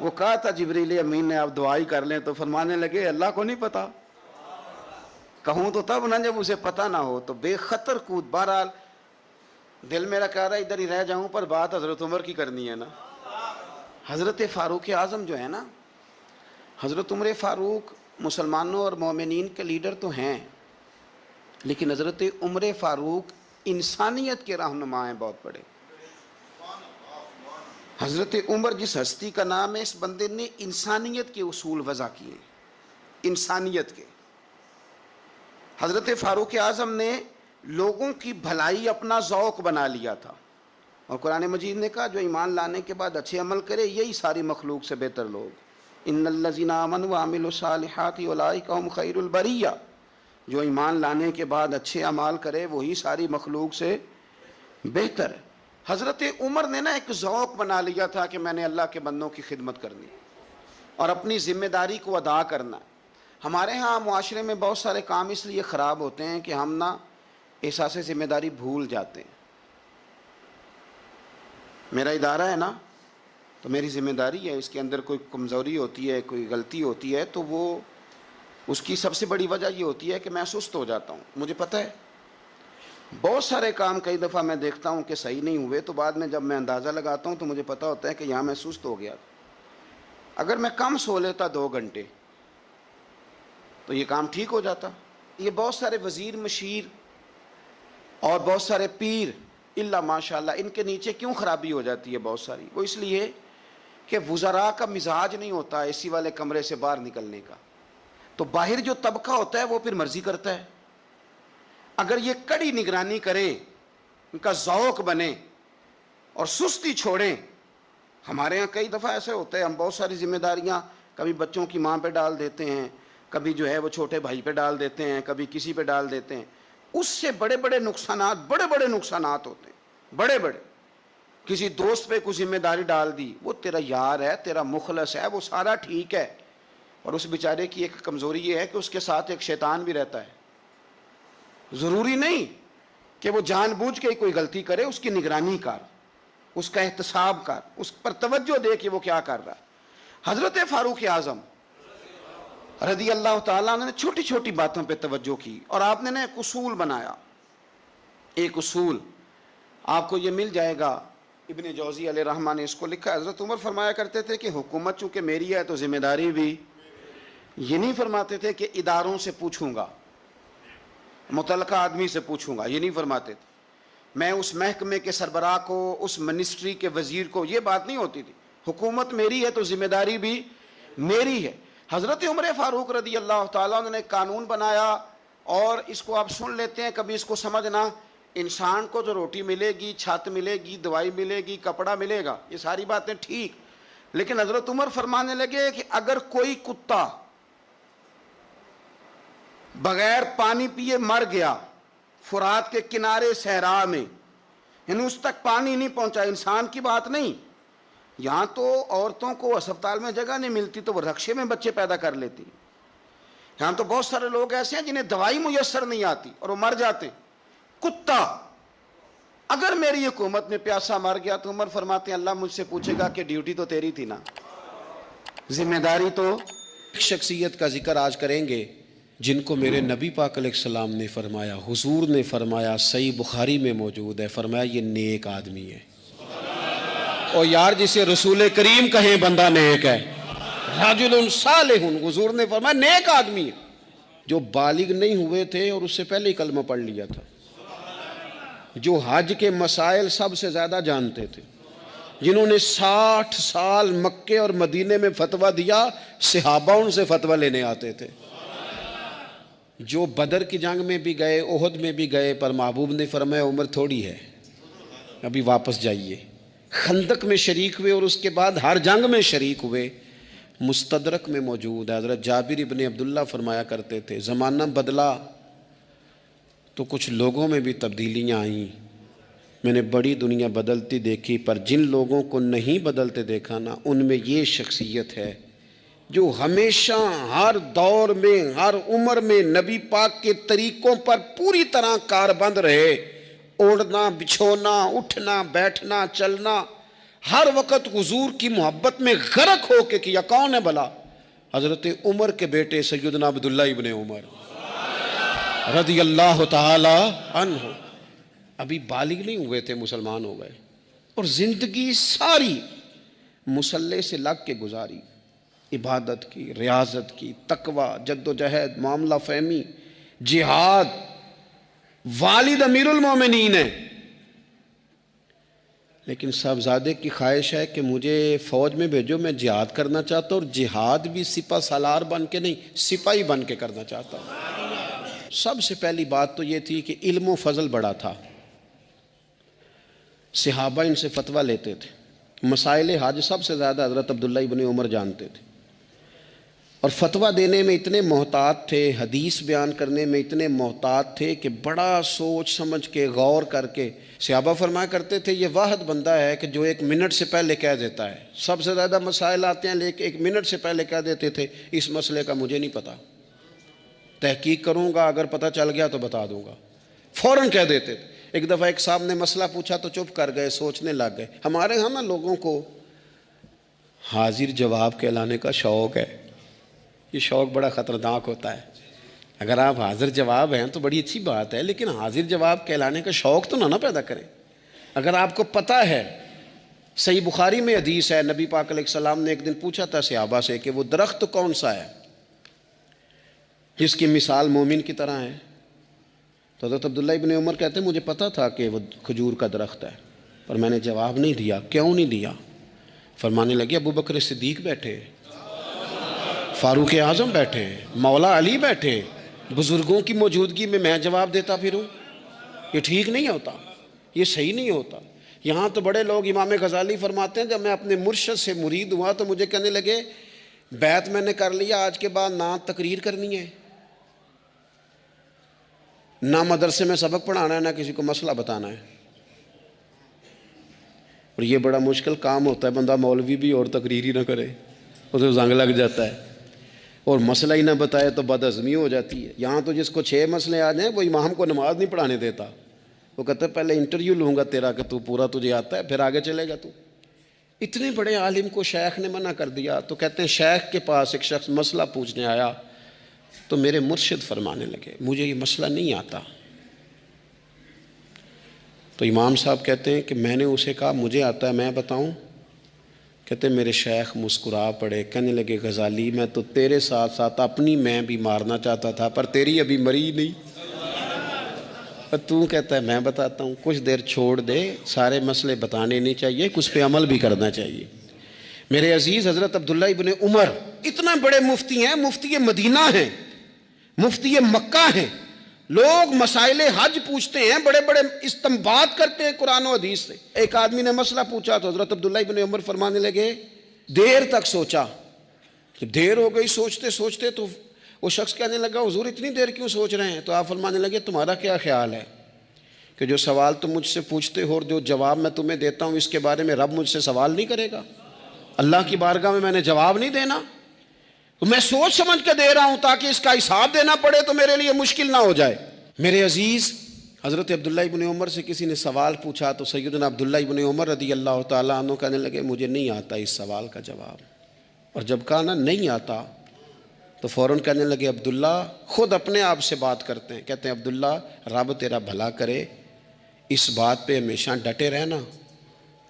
وہ کہا تھا جبریل امین نے آپ دعائی کر لیں، تو فرمانے لگے اللہ کو نہیں پتا. کہوں تو تب نہ جب اسے پتہ نہ ہو. تو بے خطر کود. بہرحال دل میرا کہہ رہا ہے ادھر ہی رہ جاؤں، پر بات حضرت عمر کی کرنی ہے نا. حضرت فاروق اعظم جو ہے نا، حضرت عمر فاروق مسلمانوں اور مومنین کے لیڈر تو ہیں، لیکن حضرت عمر فاروق انسانیت کے رہنما ہیں بہت بڑے. حضرت عمر جس ہستی کا نام ہے، اس بندے نے انسانیت کے اصول وضع کیے، انسانیت کے. حضرت فاروق اعظم نے لوگوں کی بھلائی اپنا ذوق بنا لیا تھا، اور قرآن مجید نے کہا جو ایمان لانے کے بعد اچھے عمل کرے یہی ساری مخلوق سے بہتر لوگ. ان الذین آمنوا وعملوا الصالحات اولئک هم خیر البریہ. جو ایمان لانے کے بعد اچھے اعمال کرے وہی ساری مخلوق سے بہتر ہے. حضرت عمر نے نا ایک ذوق بنا لیا تھا کہ میں نے اللہ کے بندوں کی خدمت کرنی اور اپنی ذمہ داری کو ادا کرنا. ہمارے ہاں معاشرے میں بہت سارے کام اس لیے خراب ہوتے ہیں کہ ہم نا احساس ذمہ داری بھول جاتے ہیں. میرا ادارہ ہے نا تو میری ذمہ داری ہے، اس کے اندر کوئی کمزوری ہوتی ہے، کوئی غلطی ہوتی ہے، تو وہ اس کی سب سے بڑی وجہ یہ ہوتی ہے کہ میں سست ہو جاتا ہوں. مجھے پتہ ہے بہت سارے کام کئی دفعہ میں دیکھتا ہوں کہ صحیح نہیں ہوئے، تو بعد میں جب میں اندازہ لگاتا ہوں تو مجھے پتہ ہوتا ہے کہ یہاں میں سست ہو گیا. اگر میں کم سو لیتا 2 گھنٹے تو یہ کام ٹھیک ہو جاتا. یہ بہت سارے وزیر مشیر اور بہت سارے پیر الا ماشاءاللہ ان کے نیچے کیوں خرابی ہو جاتی ہے بہت ساری؟ وہ اس لیے کہ وزراء کا مزاج نہیں ہوتا اے سی والے کمرے سے باہر نکلنے کا، تو باہر جو طبقہ ہوتا ہے وہ پھر مرضی کرتا ہے۔ اگر یہ کڑی نگرانی کرے، ان کا ذوق بنے اور سستی چھوڑیں۔ ہمارے ہاں کئی دفعہ ایسے ہوتا ہے، ہم بہت ساری ذمہ داریاں کبھی بچوں کی ماں پہ ڈال دیتے ہیں، کبھی جو ہے وہ چھوٹے بھائی پہ ڈال دیتے ہیں، کبھی کسی پہ ڈال دیتے ہیں، اس سے بڑے بڑے نقصانات ہوتے ہیں، بڑے بڑے۔ کسی دوست پہ کوئی ذمہ داری ڈال دی، وہ تیرا یار ہے، تیرا مخلص ہے، وہ سارا ٹھیک ہے، اور اس بیچارے کی ایک کمزوری یہ ہے کہ اس کے ساتھ ایک شیطان بھی رہتا ہے۔ ضروری نہیں کہ وہ جان بوجھ کے کوئی غلطی کرے، اس کی نگرانی کر، اس کا احتساب کر، اس پر توجہ دے کہ وہ کیا کر رہا ہے۔ حضرت فاروق اعظم رضی اللہ تعالیٰ عنہ نے چھوٹی چھوٹی باتوں پہ توجہ کی، اور آپ نے ایک اصول بنایا۔ ایک اصول آپ کو یہ مل جائے گا، ابن جوزی علیہ رحمہ نے اس کو لکھا۔ حضرت عمر فرمایا کرتے تھے کہ حکومت چونکہ میری ہے تو ذمہ داری بھی، یہ نہیں فرماتے تھے کہ اداروں سے پوچھوں گا، متعلقہ آدمی سے پوچھوں گا، یہ نہیں فرماتے تھے۔ میں اس محکمے کے سربراہ کو، اس منسٹری کے وزیر کو، یہ بات نہیں ہوتی تھی۔ حکومت میری ہے تو ذمہ داری بھی میری ہے۔ حضرت عمر فاروق رضی اللہ تعالیٰ عنہ نے قانون بنایا، اور اس کو آپ سن لیتے ہیں، کبھی اس کو سمجھنا۔ انسان کو جو روٹی ملے گی، چھت ملے گی، دوائی ملے گی، کپڑا ملے گا، یہ ساری باتیں ٹھیک، لیکن حضرت عمر فرمانے لگے کہ اگر کوئی کتا بغیر پانی پیے مر گیا فرات کے کنارے صحرا میں، یعنی اس تک پانی نہیں پہنچا، انسان کی بات نہیں، یہاں تو عورتوں کو اسپتال میں جگہ نہیں ملتی تو وہ رکشے میں بچے پیدا کر لیتی، یہاں تو بہت سارے لوگ ایسے ہیں جنہیں دوائی میسر نہیں آتی اور وہ مر جاتے ہیں۔ کتا اگر میری حکومت میں پیاسا مر گیا تو عمر فرماتے ہیں اللہ مجھ سے پوچھے گا کہ ڈیوٹی تو تیری تھی نا، ذمہ داری تو۔ شخصیت کا ذکر آج کریں گے جن کو میرے نبی پاک علیہ السلام نے فرمایا، حضور نے فرمایا، صحیح بخاری میں موجود ہے، فرمایا یہ نیک آدمی ہے۔ اور یار جسے رسول کریم کہیں بندہ نیک ہے، رجل صالح، حضور نے فرمایا نیک آدمی ہے، جو بالغ نہیں ہوئے تھے اور اس سے پہلے ہی کلمہ پڑھ لیا تھا، جو حج کے مسائل سب سے زیادہ جانتے تھے، جنہوں نے 60 سال مکے اور مدینے میں فتویٰ دیا، صحابہ ان سے فتویٰ لینے آتے تھے، جو بدر کی جنگ میں بھی گئے، احد میں بھی گئے، پر محبوب نے فرمایا عمر تھوڑی ہے، ابھی واپس جائیے۔ خندق میں شریک ہوئے اور اس کے بعد ہر جنگ میں شریک ہوئے، مستدرک میں موجود ہے۔ حضرت جابر ابن عبداللہ فرمایا کرتے تھے زمانہ بدلا تو کچھ لوگوں میں بھی تبدیلیاں آئیں، میں نے بڑی دنیا بدلتی دیکھی، پر جن لوگوں کو نہیں بدلتے دیکھا نا، ان میں یہ شخصیت ہے جو ہمیشہ ہر دور میں، ہر عمر میں نبی پاک کے طریقوں پر پوری طرح کاربند رہے، اوڑھنا، بچھونا، اٹھنا، بیٹھنا، چلنا، ہر وقت حضور کی محبت میں غرق ہو کے کیا۔ کون ہے بھلا؟ حضرت عمر کے بیٹے سیدنا عبداللہ ابن عمر رضی اللہ تعالی عنہ، ابھی بالغ نہیں ہوئے تھے، مسلمان ہو گئے، اور زندگی ساری مصلی سے لگ کے گزاری، عبادت کی، ریاضت کی، تقوی، جد و جہد، معاملہ فہمی، جہاد۔ والد امیر المومنین ہیں، لیکن صاحبزادے کی خواہش ہے کہ مجھے فوج میں بھیجو، میں جہاد کرنا چاہتا ہوں، اور جہاد بھی سپہ سالار بن کے نہیں، سپاہی بن کے کرنا چاہتا ہوں۔ سب سے پہلی بات تو یہ تھی کہ علم و فضل بڑا تھا، صحابہ ان سے فتویٰ لیتے تھے، مسائل حج سب سے زیادہ حضرت عبداللہ ابن عمر جانتے تھے، اور فتویٰ دینے میں اتنے محتاط تھے، حدیث بیان کرنے میں اتنے محتاط تھے کہ بڑا سوچ سمجھ کے، غور کر کے۔ صحابہ فرمایا کرتے تھے یہ واحد بندہ ہے کہ جو 1 منٹ سے پہلے کہہ دیتا ہے، سب سے زیادہ مسائل آتے ہیں لیکن 1 منٹ سے پہلے کہہ دیتے تھے اس مسئلے کا مجھے نہیں پتا، تحقیق کروں گا، اگر پتہ چل گیا تو بتا دوں گا، فوراً کہہ دیتے تھے۔ ایک دفعہ ایک صاحب نے مسئلہ پوچھا تو چپ کر گئے، سوچنے لگ گئے۔ ہمارے ہاں نا لوگوں کو حاضر جواب کہلانے کا شوق ہے، یہ شوق بڑا خطرناک ہوتا ہے۔ اگر آپ حاضر جواب ہیں تو بڑی اچھی بات ہے، لیکن حاضر جواب کہلانے کا شوق تو نہ پیدا کریں۔ اگر آپ کو پتہ ہے، صحیح بخاری میں حدیث ہے، نبی پاک علیہ السلام نے ایک دن پوچھا تھا صحابہ سے کہ وہ درخت کون سا ہے جس کی مثال مومن کی طرح ہے؟ تو حضرت عبداللہ ابن عمر کہتے ہیں مجھے پتا تھا کہ وہ کھجور کا درخت ہے، پر میں نے جواب نہیں دیا۔ کیوں نہیں دیا؟ فرمانے لگے ابو بکر صدیق بیٹھے، فاروق اعظم بیٹھے، مولا علی بیٹھے، بزرگوں کی موجودگی میں جواب دیتا پھروں؟ یہ ٹھیک نہیں ہوتا، یہ صحیح نہیں ہوتا۔ یہاں تو بڑے لوگ، امام غزالی فرماتے ہیں جب میں اپنے مرشد سے مرید ہوا تو مجھے کہنے لگے بیعت میں نے کر لیا، آج کے بعد نہ تقریر کرنی ہے، نہ مدرسے میں سبق پڑھانا ہے، نہ کسی کو مسئلہ بتانا ہے۔ اور یہ بڑا مشکل کام ہوتا ہے، بندہ مولوی بھی اور تقریر ہی نہ کرے، اسے زنگ لگ جاتا ہے، اور مسئلہ ہی نہ بتائے تو بد ہضمی ہو جاتی ہے۔ یہاں تو جس کو 6 مسئلے آ جائیں وہ امام کو نماز نہیں پڑھانے دیتا، وہ کہتا ہے پہلے انٹرویو لوں گا تیرا کہ تو پورا تجھے آتا ہے، پھر آگے چلے گا تو۔ اتنے بڑے عالم کو شیخ نے منع کر دیا، تو کہتے ہیں شیخ کے پاس ایک شخص مسئلہ پوچھنے آیا تو میرے مرشد فرمانے لگے مجھے یہ مسئلہ نہیں آتا۔ تو امام صاحب کہتے ہیں کہ میں نے اسے کہا مجھے آتا ہے، میں بتاؤں؟ کہتے ہیں میرے شیخ مسکرا پڑے، کہنے لگے غزالی میں تو تیرے ساتھ ساتھ اپنی میں بھی مارنا چاہتا تھا، پر تیری ابھی مری نہیں، تو کہتا ہے میں بتاتا ہوں۔ کچھ دیر چھوڑ دے، سارے مسئلے بتانے نہیں چاہیے، کچھ پہ عمل بھی کرنا چاہیے۔ میرے عزیز حضرت عبداللہ ابن عمر اتنا بڑے مفتی ہیں، مفتی مدینہ ہیں، مفتی مکہ ہیں، لوگ مسائل حج پوچھتے ہیں، بڑے بڑے استنباط کرتے ہیں قرآن و حدیث سے۔ ایک آدمی نے مسئلہ پوچھا تو حضرت عبداللہ ابن عمر فرمانے لگے دیر تک سوچا، جب دیر ہو گئی سوچتے سوچتے تو وہ شخص کہنے لگا حضور اتنی دیر کیوں سوچ رہے ہیں؟ تو آپ فرمانے لگے تمہارا کیا خیال ہے کہ جو سوال تم مجھ سے پوچھتے ہو اور جو جواب میں تمہیں دیتا ہوں اس کے بارے میں رب مجھ سے سوال نہیں کرے گا؟ اللہ کی بارگاہ میں نے جواب نہیں دینا، میں سوچ سمجھ کے دے رہا ہوں تاکہ اس کا حساب دینا پڑے تو میرے لیے مشکل نہ ہو جائے۔ میرے عزیز حضرت عبداللہ ابن عمر سے کسی نے سوال پوچھا تو سیدنا عبداللہ ابن عمر رضی اللہ تعالیٰ عنہ کہنے لگے مجھے نہیں آتا اس سوال کا جواب، اور جب کہا نا نہیں آتا تو فوراً کہنے لگے عبداللہ، خود اپنے آپ سے بات کرتے ہیں، کہتے ہیں عبداللہ رب تیرا بھلا کرے، اس بات پہ ہمیشہ ڈٹے رہنا،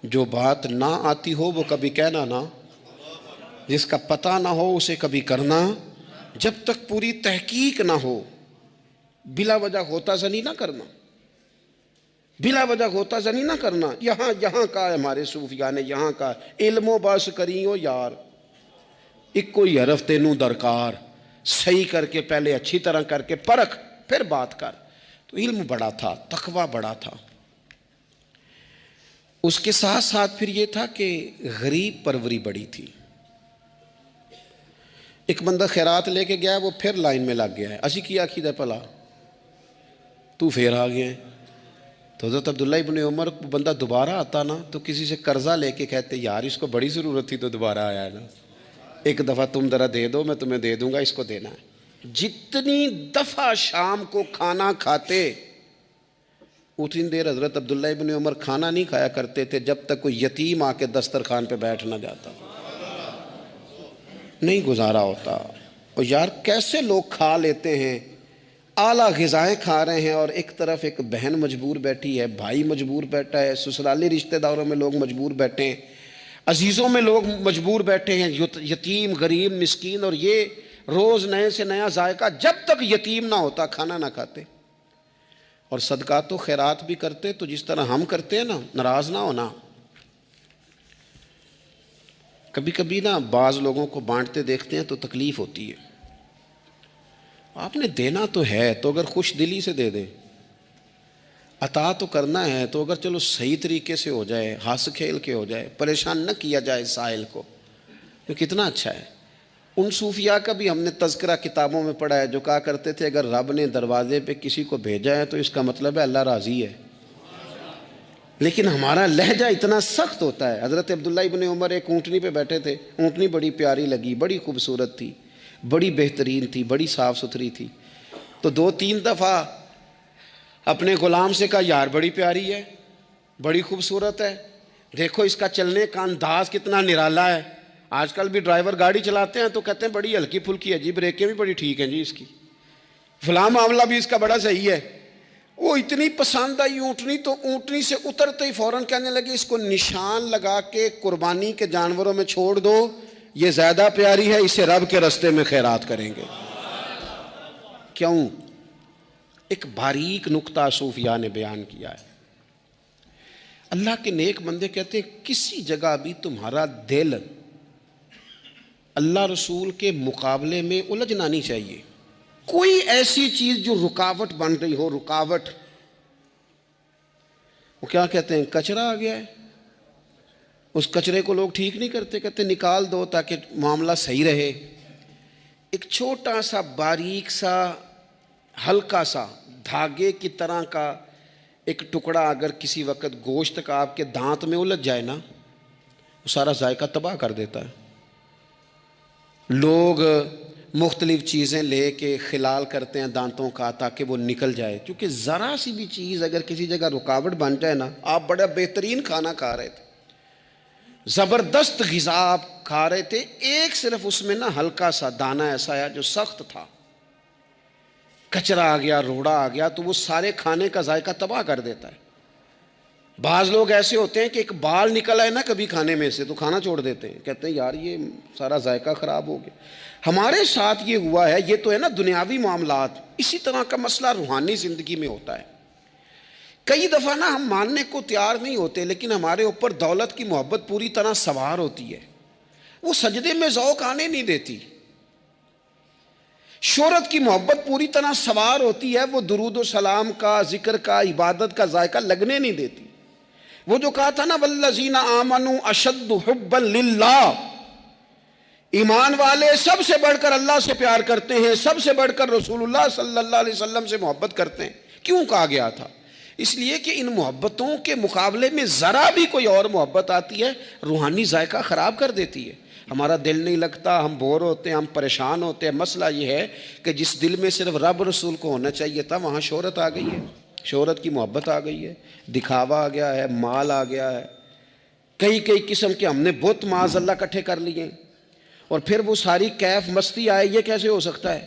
جو بات نہ آتی ہو وہ کبھی کہنا نہ، جس کا پتہ نہ ہو اسے کبھی کرنا، جب تک پوری تحقیق نہ ہو بلا وجہ ہوتا زنی نہ کرنا، بلا وجہ ہوتا زنی نہ کرنا۔ یہاں کا ہے ہمارے صوفیاء نے، یہاں کا علم و بس کریو یار، ایک کوئی حرف تینوں درکار، صحیح کر کے پہلے اچھی طرح کر کے پرکھ پھر بات کر۔ تو علم بڑا تھا، تقوی بڑا تھا۔ اس کے ساتھ ساتھ پھر یہ تھا کہ غریب پروری بڑی تھی۔ ایک بندہ خیرات لے کے گیا، وہ پھر لائن میں لگ گیا ہے، اسی کیا کھیدہ پلا تو پھر آ گیا ہے۔ تو حضرت عبداللہ ابن عمر کو بندہ دوبارہ آتا نا تو کسی سے قرضہ لے کے کہتے یار اس کو بڑی ضرورت تھی تو دوبارہ آیا ہے نا، ایک دفعہ تم ذرا دے دو میں تمہیں دے دوں گا، اس کو دینا ہے۔ جتنی دفعہ شام کو کھانا کھاتے اتنی دیر حضرت عبداللہ ابن عمر کھانا نہیں کھایا کرتے تھے جب تک کوئی یتیم آ کے دسترخوان پہ بیٹھ نہ جاتا، نہیں گزارا ہوتا۔ اور یار کیسے لوگ کھا لیتے ہیں، اعلیٰ غذائیں کھا رہے ہیں، اور ایک طرف ایک بہن مجبور بیٹھی ہے، بھائی مجبور بیٹھا ہے، سسرالی رشتہ داروں میں لوگ مجبور بیٹھے ہیں، عزیزوں میں لوگ مجبور بیٹھے ہیں، یتیم غریب مسکین، اور یہ روز نئے سے نیا ذائقہ، جب تک یتیم نہ ہوتا کھانا نہ کھاتے۔ اور صدقات و خیرات بھی کرتے تو جس طرح ہم کرتے ہیں نا، ناراض نہ ہونا۔ کبھی کبھی نا بعض لوگوں کو بانٹتے دیکھتے ہیں تو تکلیف ہوتی ہے، آپ نے دینا تو ہے تو اگر خوش دلی سے دے دیں، عطا تو کرنا ہے تو اگر چلو صحیح طریقے سے ہو جائے، ہنس کھیل کے ہو جائے، پریشان نہ کیا جائے سائل کو، تو کتنا اچھا ہے۔ ان صوفیاء کا بھی ہم نے تذکرہ کتابوں میں پڑھا ہے جو کہا کرتے تھے اگر رب نے دروازے پہ کسی کو بھیجا ہے تو اس کا مطلب ہے اللہ راضی ہے۔ لیکن ہمارا لہجہ اتنا سخت ہوتا ہے۔ حضرت عبداللہ ابن عمر ایک اونٹنی پہ بیٹھے تھے، اونٹنی بڑی پیاری لگی، بڑی خوبصورت تھی، بڑی بہترین تھی، بڑی صاف ستھری تھی، تو 2-3 دفعہ اپنے غلام سے کہا یار بڑی پیاری ہے، بڑی خوبصورت ہے، دیکھو اس کا چلنے کا انداز کتنا نرالا ہے۔ آج کل بھی ڈرائیور گاڑی چلاتے ہیں تو کہتے ہیں بڑی ہلکی پھلکی ہے جی، بریکیں بھی بڑی ٹھیک ہیں جی اس کی، فلاں معاملہ بھی اس کا بڑا صحیح ہے۔ وہ اتنی پسند آئی اونٹنی تو اونٹنی سے اترتے ہی فوراً کہنے لگے اس کو نشان لگا کے قربانی کے جانوروں میں چھوڑ دو، یہ زیادہ پیاری ہے، اسے رب کے رستے میں خیرات کریں گے۔ کیوں؟ ایک باریک نقطہ صوفیاء نے بیان کیا ہے. اللہ کے نیک بندے کہتے ہیں کسی جگہ بھی تمہارا دل اللہ رسول کے مقابلے میں الجھنا نہیں چاہیے. کوئی ایسی چیز جو رکاوٹ بن رہی ہو، رکاوٹ، وہ کیا کہتے ہیں، کچرا آ گیا ہے، اس کچرے کو لوگ ٹھیک نہیں کرتے، کہتے نکال دو تاکہ معاملہ صحیح رہے. ایک چھوٹا سا باریک سا ہلکا سا دھاگے کی طرح کا ایک ٹکڑا اگر کسی وقت گوشت کا آپ کے دانت میں الجھ جائے نا، وہ سارا ذائقہ تباہ کر دیتا ہے. لوگ مختلف چیزیں لے کے خلال کرتے ہیں دانتوں کا تاکہ وہ نکل جائے، کیونکہ ذرا سی بھی چیز اگر کسی جگہ رکاوٹ بن جائے نا، آپ بڑا بہترین کھانا کھا رہے تھے، زبردست غذا آپ کھا رہے تھے، ایک صرف اس میں نا ہلکا سا دانہ ایسا ہے جو سخت تھا، کچرا آ گیا، روڑا آ گیا، تو وہ سارے کھانے کا ذائقہ تباہ کر دیتا ہے. بعض لوگ ایسے ہوتے ہیں کہ ایک بال نکل آئے نا کبھی کھانے میں سے تو کھانا چھوڑ دیتے ہیں، کہتے ہیں یار یہ سارا ذائقہ خراب ہو گیا. ہمارے ساتھ یہ ہوا ہے، یہ تو ہے نا دنیاوی معاملات. اسی طرح کا مسئلہ روحانی زندگی میں ہوتا ہے. کئی دفعہ نا ہم ماننے کو تیار نہیں ہوتے، لیکن ہمارے اوپر دولت کی محبت پوری طرح سوار ہوتی ہے، وہ سجدے میں ذوق آنے نہیں دیتی. شہرت کی محبت پوری طرح سوار ہوتی ہے، وہ درود و سلام کا، ذکر کا، عبادت کا ذائقہ لگنے نہیں دیتی. وہ جو کہا تھا نا والذین آمنوا اشد حبا للہ، ایمان والے سب سے بڑھ کر اللہ سے پیار کرتے ہیں، سب سے بڑھ کر رسول اللہ صلی اللہ علیہ وسلم سے محبت کرتے ہیں. کیوں کہا گیا تھا؟ اس لیے کہ ان محبتوں کے مقابلے میں ذرا بھی کوئی اور محبت آتی ہے، روحانی ذائقہ خراب کر دیتی ہے. ہمارا دل نہیں لگتا، ہم بور ہوتے ہیں، ہم پریشان ہوتے ہیں. مسئلہ یہ ہے کہ جس دل میں صرف رب رسول کو ہونا چاہیے تھا، وہاں شہرت آ گئی ہے، شہرت کی محبت آ گئی ہے، دکھاوا آ گیا ہے، مال آ گیا ہے، کئی قسم کے ہم نے بت معاذ اللہ اکٹھے کر لیے، اور پھر وہ ساری کیف مستی آئے. یہ کیسے ہو سکتا ہے؟